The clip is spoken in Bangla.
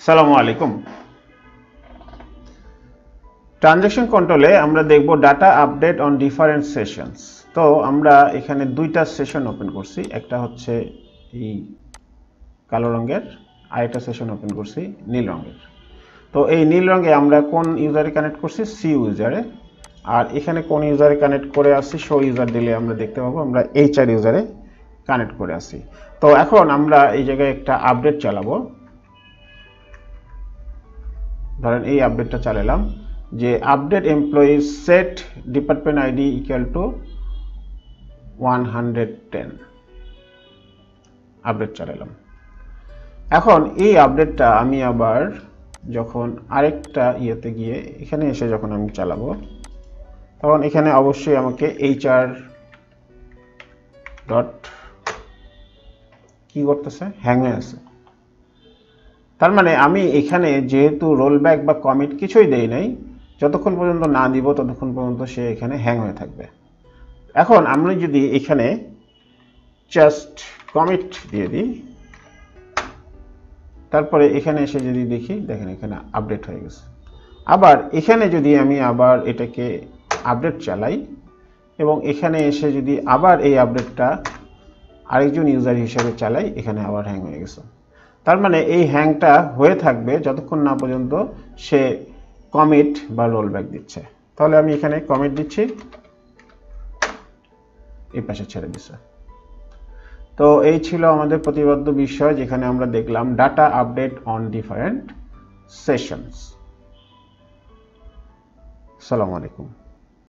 সালামু আলাইকুম। ট্রানজ্যাকশন কন্ট্রোলে আমরা দেখব data update on different sessions. তো আমরা এখানে দুইটা সেশন ওপেন করছি, একটা হচ্ছে এই কালো রঙের, আরেকটা সেশন ওপেন করছি নীল রঙের। তো এই নীল রঙে আমরা কোন ইউজারে কানেক্ট করছি? সি ইউজারে। আর এখানে কোন ইউজারে কানেক্ট করে আসছি? শো ইউজার দিলে আমরা দেখতে পাবো আমরা এইচআর ইউজারে কানেক্ট করে আসছি। তো এখন আমরা এই জায়গায় একটা আপডেট চালাবো। ধরেন এই আপডেটটা চালালাম যে update employee set department ID equal to 110 update চালালাম। এখন এই আপডেটটা আমি আবার যখন আরেকটা ইয়েতে গিয়ে এখানে এসে যখন আমি চালাবো, তখন এখানে অবশ্যই আমাকে এইচআর ডট কি করতেছে, হ্যাং হয়ে আছে। তার মানে আমি এখানে যেহেতু রোলব্যাক বা কমিট কিছুই দেই নাই, যতক্ষণ পর্যন্ত না দিব ততক্ষণ পর্যন্ত সে এখানে হ্যাং হয়ে থাকবে। এখন আমরা যদি এখানে জাস্ট কমিট দিয়ে দিই, তারপরে এখানে এসে যদি দেখি, দেখেন এখানে আপডেট হয়ে গেছে। আবার এখানে যদি আমি আবার এটাকে আপডেট চালাই এবং এখানে এসে যদি আবার এই আপডেটটা আরেকজন ইউজার হিসেবে চালাই, এখানে আবার হ্যাং হয়ে গেছে। তার মানে এই হ্যাংটা হয়ে থাকবে যতক্ষণ না পর্যন্ত সে কমিট বা রোলব্যাক দিচ্ছে। তাহলে আমি এখানে কমিট দিচ্ছি, এই পাশে ছেড়ে দিচ্ছে। তো এই ছিল আমাদের প্রতিপাদ্য বিষয়, যেখানে আমরা দেখলাম data update on different sessions. আসসালামু আলাইকুম।